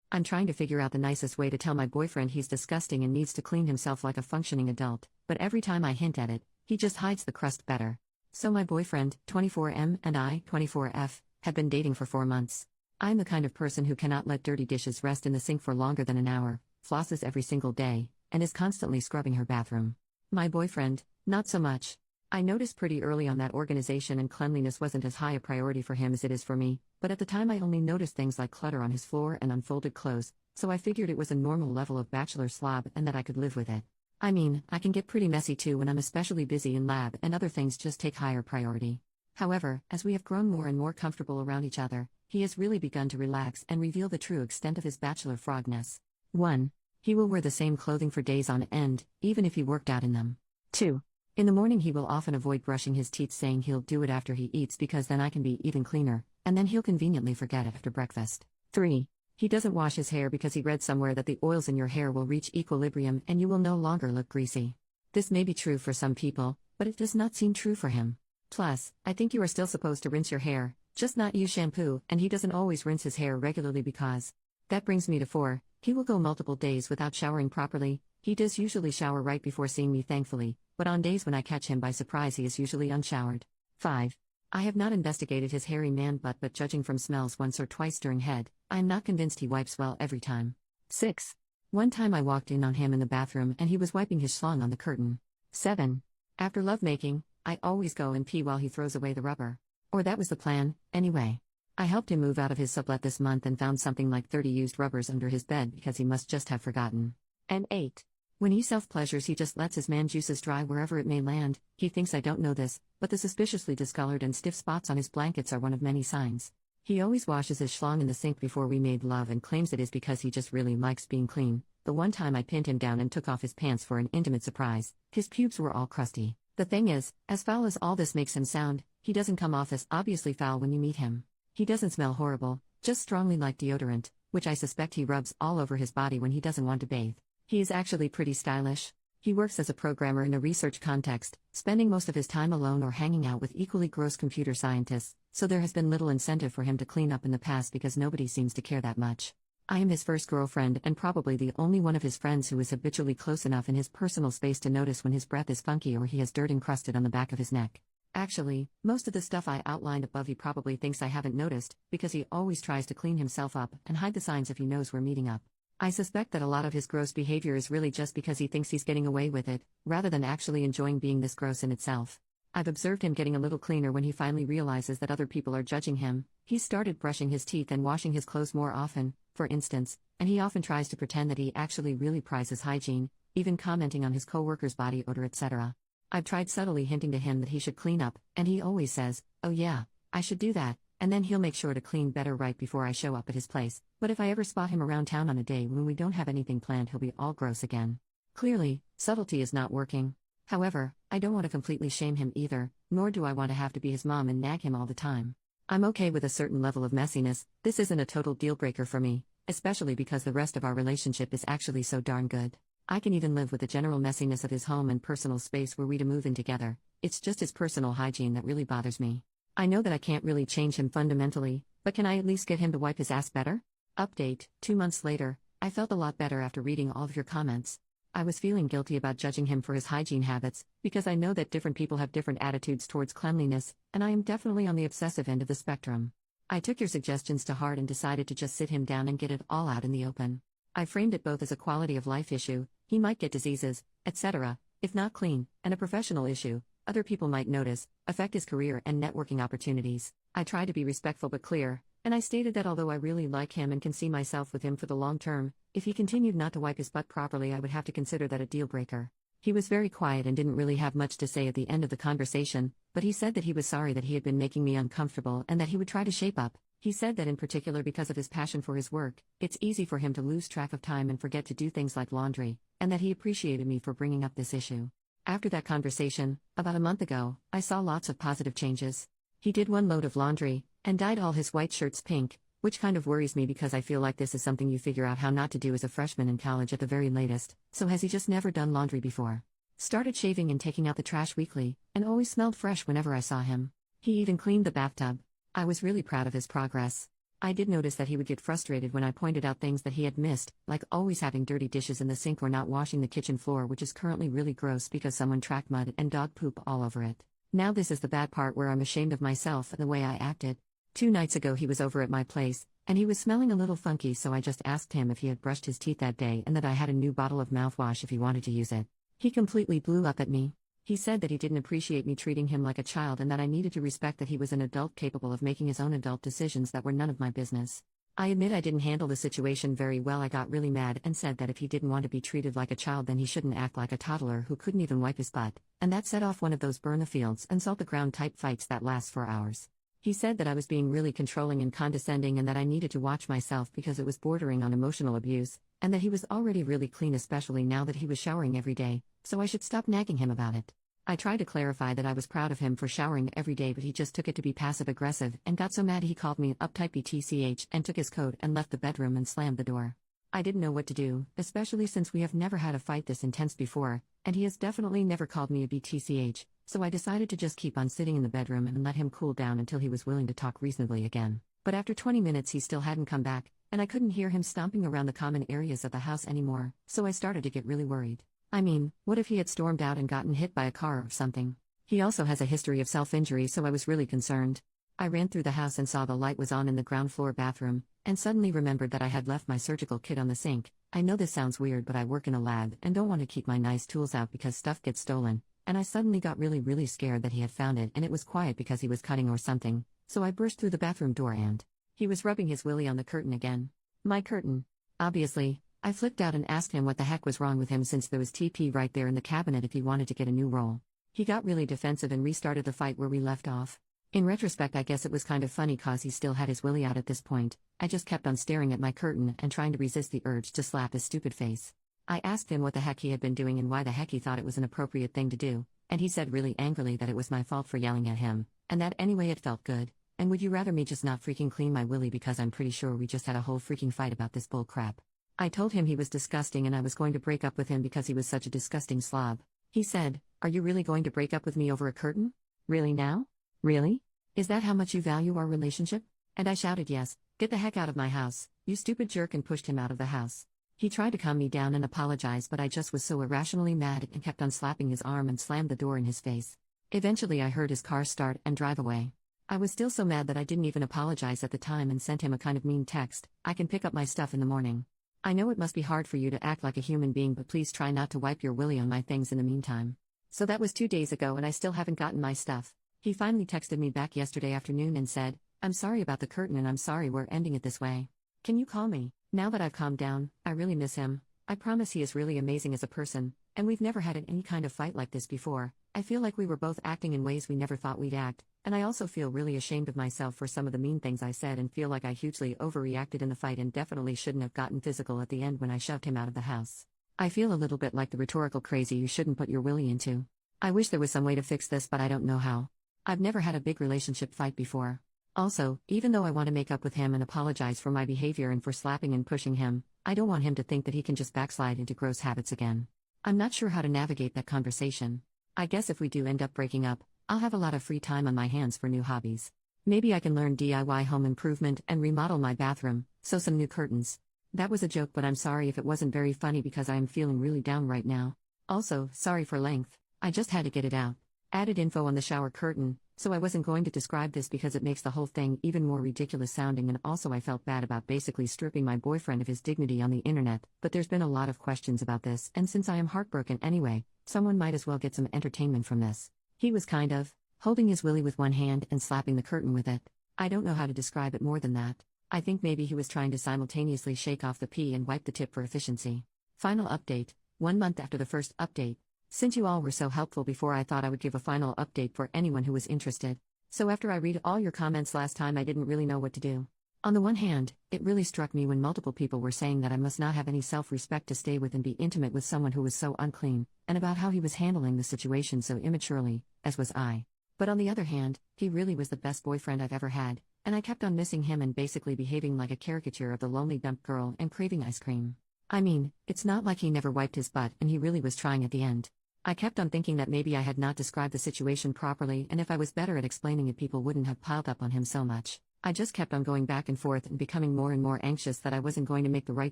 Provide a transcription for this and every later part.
I'm trying to figure out the nicest way to tell my boyfriend he's disgusting and needs to clean himself like a functioning adult, but every time I hint at it, he just hides the crust better. So my boyfriend, 24M, and I, 24F, have been dating for 4 months. I'm the kind of person who cannot let dirty dishes rest in the sink for longer than an hour, flosses every single day, and is constantly scrubbing her bathroom. My boyfriend, not so much. I noticed pretty early on that organization and cleanliness wasn't as high a priority for him as it is for me, but at the time I only noticed things like clutter on his floor and unfolded clothes, so I figured it was a normal level of bachelor slob and that I could live with it. I mean, I can get pretty messy too when I'm especially busy in lab and other things just take higher priority. However, as we have grown more and more comfortable around each other, he has really begun to relax and reveal the true extent of his bachelor frogness. 1. He will wear the same clothing for days on end, even if he worked out in them. 2. In the morning he will often avoid brushing his teeth, saying he'll do it after he eats because then I can be even cleaner, and then he'll conveniently forget after breakfast. 3. He doesn't wash his hair because he read somewhere that the oils in your hair will reach equilibrium and you will no longer look greasy. This may be true for some people, but it does not seem true for him. Plus, I think you are still supposed to rinse your hair, just not use shampoo, and he doesn't always rinse his hair regularly because. That brings me to 4. He will go multiple days without showering properly. He does usually shower right before seeing me, thankfully, but on days when I catch him by surprise he is usually unshowered. 5. I have not investigated his hairy man butt, but judging from smells once or twice during head, I am not convinced he wipes well every time. 6. One time I walked in on him in the bathroom and he was wiping his schlong on the curtain. 7. After lovemaking, I always go and pee while he throws away the rubber. Or that was the plan, anyway. I helped him move out of his sublet this month and found something like 30 used rubbers under his bed because he must just have forgotten. And 8. When he self-pleasures he just lets his man juices dry wherever it may land. He thinks I don't know this, but the suspiciously discolored and stiff spots on his blankets are one of many signs. He always washes his schlong in the sink before we made love and claims it is because he just really likes being clean. The one time I pinned him down and took off his pants for an intimate surprise, his pubes were all crusty. The thing is, as foul as all this makes him sound, he doesn't come off as obviously foul when you meet him. He doesn't smell horrible, just strongly like deodorant, which I suspect he rubs all over his body when he doesn't want to bathe. He is actually pretty stylish. He works as a programmer in a research context, spending most of his time alone or hanging out with equally gross computer scientists, so there has been little incentive for him to clean up in the past because nobody seems to care that much. I am his first girlfriend and probably the only one of his friends who is habitually close enough in his personal space to notice when his breath is funky or he has dirt encrusted on the back of his neck. Actually, most of the stuff I outlined above he probably thinks I haven't noticed, because he always tries to clean himself up and hide the signs if he knows we're meeting up. I suspect that a lot of his gross behavior is really just because he thinks he's getting away with it, rather than actually enjoying being this gross in itself. I've observed him getting a little cleaner when he finally realizes that other people are judging him. He's started brushing his teeth and washing his clothes more often, for instance, and he often tries to pretend that he actually really prizes hygiene, even commenting on his coworkers' body odor, etc. I've tried subtly hinting to him that he should clean up, and he always says, "Oh yeah, I should do that," and then he'll make sure to clean better right before I show up at his place. But if I ever spot him around town on a day when we don't have anything planned, he'll be all gross again. Clearly, subtlety is not working. However, I don't want to completely shame him either, nor do I want to have to be his mom and nag him all the time. I'm okay with a certain level of messiness. This isn't a total deal breaker for me, especially because the rest of our relationship is actually so darn good. I can even live with the general messiness of his home and personal space were we to move in together. It's just his personal hygiene that really bothers me. I know that I can't really change him fundamentally, but can I at least get him to wipe his ass better? Update, 2 months later, I felt a lot better after reading all of your comments. I was feeling guilty about judging him for his hygiene habits, because I know that different people have different attitudes towards cleanliness, and I am definitely on the obsessive end of the spectrum. I took your suggestions to heart and decided to just sit him down and get it all out in the open. I framed it both as a quality of life issue, he might get diseases, etc., if not clean, and a professional issue, other people might notice, affect his career and networking opportunities. I tried to be respectful but clear, and I stated that although I really like him and can see myself with him for the long term, if he continued not to wipe his butt properly I would have to consider that a deal breaker. He was very quiet and didn't really have much to say at the end of the conversation, but he said that he was sorry that he had been making me uncomfortable and that he would try to shape up. He said that in particular because of his passion for his work, it's easy for him to lose track of time and forget to do things like laundry, and that he appreciated me for bringing up this issue. After that conversation, about a month ago, I saw lots of positive changes. He did 1 load of laundry, and dyed all his white shirts pink, which kind of worries me because I feel like this is something you figure out how not to do as a freshman in college at the very latest. So has he just never done laundry before? Started shaving and taking out the trash weekly, and always smelled fresh whenever I saw him. He even cleaned the bathtub. I was really proud of his progress. I did notice that he would get frustrated when I pointed out things that he had missed, like always having dirty dishes in the sink or not washing the kitchen floor, which is currently really gross because someone tracked mud and dog poop all over it. Now this is the bad part where I'm ashamed of myself and the way I acted. 2 nights ago he was over at my place, and he was smelling a little funky, so I just asked him if he had brushed his teeth that day and that I had a new bottle of mouthwash if he wanted to use it. He completely blew up at me. He said that he didn't appreciate me treating him like a child and that I needed to respect that he was an adult capable of making his own adult decisions that were none of my business. I admit I didn't handle the situation very well. I got really mad and said that if he didn't want to be treated like a child, then he shouldn't act like a toddler who couldn't even wipe his butt, and that set off one of those burn the fields and salt the ground type fights that last for hours. He said that I was being really controlling and condescending and that I needed to watch myself because it was bordering on emotional abuse, and that he was already really clean, especially now that he was showering every day, so I should stop nagging him about it. I tried to clarify that I was proud of him for showering every day, but he just took it to be passive-aggressive and got so mad he called me uptight BTCH and took his coat and left the bedroom and slammed the door. I didn't know what to do, especially since we have never had a fight this intense before, and he has definitely never called me a BTCH, so I decided to just keep on sitting in the bedroom and let him cool down until he was willing to talk reasonably again. But after 20 minutes he still hadn't come back, and I couldn't hear him stomping around the common areas of the house anymore, so I started to get really worried. I mean, what if he had stormed out and gotten hit by a car or something? He also has a history of self-injury, so I was really concerned. I ran through the house and saw the light was on in the ground floor bathroom, and suddenly remembered that I had left my surgical kit on the sink. I know this sounds weird, but I work in a lab and don't want to keep my nice tools out because stuff gets stolen, and I suddenly got really scared that he had found it and it was quiet because he was cutting or something, so I burst through the bathroom door and he was rubbing his willy on the curtain again. My curtain. Obviously. I flipped out and asked him what the heck was wrong with him since there was TP right there in the cabinet if he wanted to get a new roll. He got really defensive and restarted the fight where we left off. In retrospect, I guess it was kind of funny cause he still had his willy out at this point. I just kept on staring at my curtain and trying to resist the urge to slap his stupid face. I asked him what the heck he had been doing and why the heck he thought it was an appropriate thing to do, and he said really angrily that it was my fault for yelling at him, and that anyway it felt good, and would you rather me just not freaking clean my willy because I'm pretty sure we just had a whole freaking fight about this bull crap. I told him he was disgusting and I was going to break up with him because he was such a disgusting slob. He said, "Are you really going to break up with me over a curtain? Really now? Really? Is that how much you value our relationship?" And I shouted, "Yes, get the heck out of my house, you stupid jerk," and pushed him out of the house. He tried to calm me down and apologize, but I just was so irrationally mad and kept on slapping his arm and slammed the door in his face. Eventually I heard his car start and drive away. I was still so mad that I didn't even apologize at the time and sent him a kind of mean text, "I can pick up my stuff in the morning. I know it must be hard for you to act like a human being, but please try not to wipe your willy on my things in the meantime." So that was 2 days ago and I still haven't gotten my stuff. He finally texted me back yesterday afternoon and said, "I'm sorry about the curtain and I'm sorry we're ending it this way. Can you call me?" Now that I've calmed down, I really miss him. I promise he is really amazing as a person, and we've never had any kind of fight like this before. I feel like we were both acting in ways we never thought we'd act, and I also feel really ashamed of myself for some of the mean things I said and feel like I hugely overreacted in the fight and definitely shouldn't have gotten physical at the end when I shoved him out of the house. I feel a little bit like the rhetorical crazy you shouldn't put your willy into. I wish there was some way to fix this, but I don't know how. I've never had a big relationship fight before. Also, even though I want to make up with him and apologize for my behavior and for slapping and pushing him, I don't want him to think that he can just backslide into gross habits again. I'm not sure how to navigate that conversation. I guess if we do end up breaking up, I'll have a lot of free time on my hands for new hobbies. Maybe I can learn DIY home improvement and remodel my bathroom, sew some new curtains. That was a joke, but I'm sorry if it wasn't very funny because I am feeling really down right now. Also, sorry for length. I just had to get it out. Added info on the shower curtain, so I wasn't going to describe this because it makes the whole thing even more ridiculous sounding, and also I felt bad about basically stripping my boyfriend of his dignity on the internet, but there's been a lot of questions about this, and since I am heartbroken anyway, someone might as well get some entertainment from this. He was kind of holding his willy with one hand and slapping the curtain with it. I don't know how to describe it more than that. I think maybe he was trying to simultaneously shake off the pee and wipe the tip for efficiency. Final update, 1 month after the first update. Since you all were so helpful before, I thought I would give a final update for anyone who was interested. So after I read all your comments last time, I didn't really know what to do. On the one hand, it really struck me when multiple people were saying that I must not have any self-respect to stay with and be intimate with someone who was so unclean, and about how he was handling the situation so immaturely, as was I. But on the other hand, he really was the best boyfriend I've ever had, and I kept on missing him and basically behaving like a caricature of the lonely dump girl and craving ice cream. I mean, it's not like he never wiped his butt, and he really was trying at the end. I kept on thinking that maybe I had not described the situation properly, and if I was better at explaining it, people wouldn't have piled up on him so much. I just kept on going back and forth and becoming more and more anxious that I wasn't going to make the right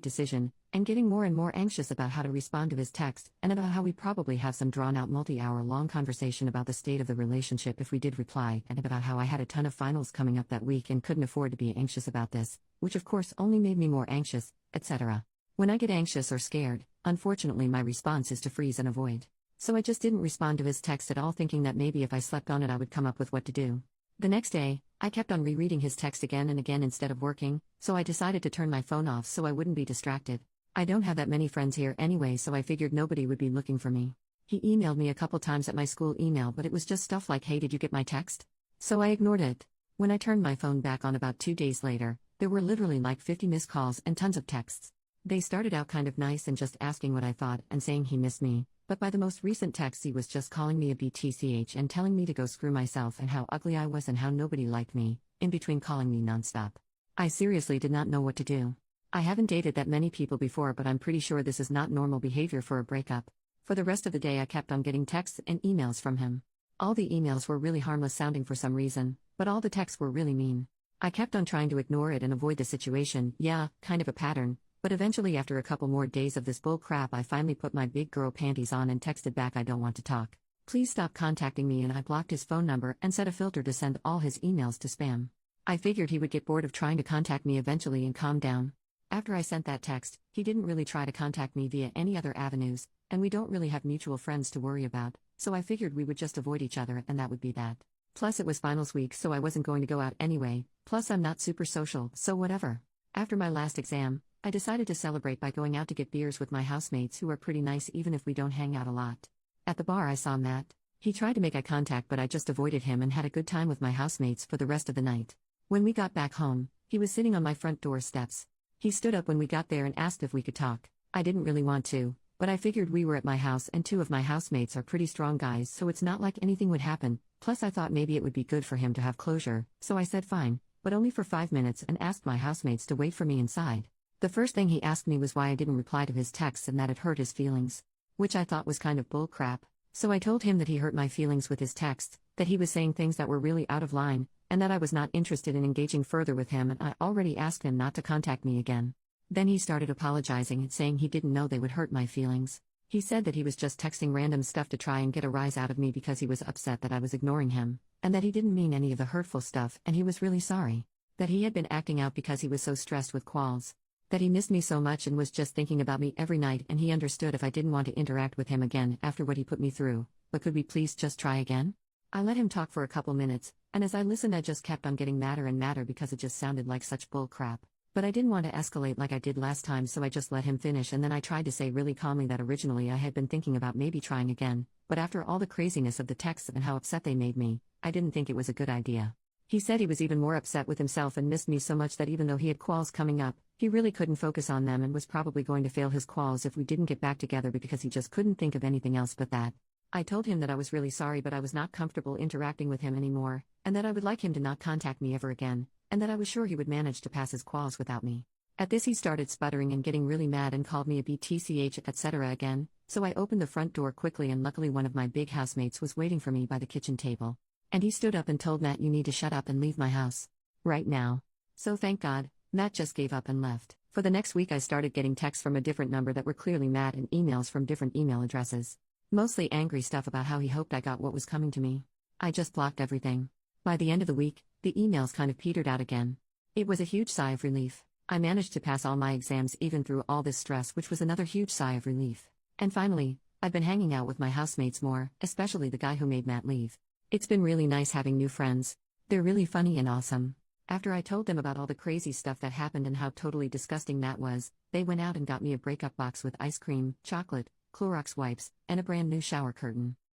decision, and getting more and more anxious about how to respond to his text, and about how we'd probably have some drawn-out multi-hour long conversation about the state of the relationship if we did reply, and about how I had a ton of finals coming up that week and couldn't afford to be anxious about this, which of course only made me more anxious, etc. When I get anxious or scared, unfortunately my response is to freeze and avoid. So I just didn't respond to his text at all, thinking that maybe if I slept on it I would come up with what to do. The next day, I kept on rereading his text again and again instead of working, so I decided to turn my phone off so I wouldn't be distracted. I don't have that many friends here anyway, so I figured nobody would be looking for me. He emailed me a couple times at my school email, but it was just stuff like, "Hey, did you get my text?" So I ignored it. When I turned my phone back on about 2 days later, there were literally like 50 missed calls and tons of texts. They started out kind of nice and just asking what I thought and saying he missed me, but by the most recent text he was just calling me a BTCH and telling me to go screw myself and how ugly I was and how nobody liked me, in between calling me nonstop. I seriously did not know what to do. I haven't dated that many people before, but I'm pretty sure this is not normal behavior for a breakup. For the rest of the day I kept on getting texts and emails from him. All the emails were really harmless sounding for some reason, but all the texts were really mean. I kept on trying to ignore it and avoid the situation, yeah, kind of a pattern. But eventually, after a couple more days of this bull crap, I finally put my big girl panties on and texted back, "I don't want to talk. Please stop contacting me," and I blocked his phone number and set a filter to send all his emails to spam. I figured he would get bored of trying to contact me eventually and calm down. After I sent that text, he didn't really try to contact me via any other avenues, and we don't really have mutual friends to worry about, so I figured we would just avoid each other and that would be that. Plus it was finals week, so I wasn't going to go out anyway, plus I'm not super social, so whatever. After my last exam, I decided to celebrate by going out to get beers with my housemates, who are pretty nice even if we don't hang out a lot. At the bar I saw Matt. He tried to make eye contact, but I just avoided him and had a good time with my housemates for the rest of the night. When we got back home, he was sitting on my front door steps. He stood up when we got there and asked if we could talk. I didn't really want to, but I figured we were at my house and 2 of my housemates are pretty strong guys, so it's not like anything would happen. Plus I thought maybe it would be good for him to have closure, so I said fine, but only for 5 minutes, and asked my housemates to wait for me inside. The first thing he asked me was why I didn't reply to his texts and that it hurt his feelings. Which I thought was kind of bull crap, so I told him that he hurt my feelings with his texts, that he was saying things that were really out of line, and that I was not interested in engaging further with him, and I already asked him not to contact me again. Then he started apologizing and saying he didn't know they would hurt my feelings. He said that he was just texting random stuff to try and get a rise out of me because he was upset that I was ignoring him, and that he didn't mean any of the hurtful stuff and he was really sorry. That he had been acting out because he was so stressed with quals. That he missed me so much and was just thinking about me every night, and he understood if I didn't want to interact with him again after what he put me through, but could we please just try again? I let him talk for a couple minutes, and as I listened I just kept on getting madder and madder because it just sounded like such bull crap. But I didn't want to escalate like I did last time, so I just let him finish, and then I tried to say really calmly that originally I had been thinking about maybe trying again, but after all the craziness of the texts and how upset they made me, I didn't think it was a good idea. He said he was even more upset with himself and missed me so much that even though he had quals coming up, he really couldn't focus on them and was probably going to fail his quals if we didn't get back together because he just couldn't think of anything else but that. I told him that I was really sorry, but I was not comfortable interacting with him anymore, and that I would like him to not contact me ever again, and that I was sure he would manage to pass his quals without me. At this he started sputtering and getting really mad and called me a BTCH etc. again, so I opened the front door quickly, and luckily one of my big housemates was waiting for me by the kitchen table. And he stood up and told Matt, "You need to shut up and leave my house. Right now." So thank God, Matt just gave up and left. For the next week I started getting texts from a different number that were clearly Matt and emails from different email addresses. Mostly angry stuff about how he hoped I got what was coming to me. I just blocked everything. By the end of the week, the emails kind of petered out again. It was a huge sigh of relief. I managed to pass all my exams even through all this stress, which was another huge sigh of relief. And finally, I've been hanging out with my housemates more, especially the guy who made Matt leave. It's been really nice having new friends. They're really funny and awesome. After I told them about all the crazy stuff that happened and how totally disgusting Matt was, they went out and got me a breakup box with ice cream, chocolate, Clorox wipes, and a brand new shower curtain.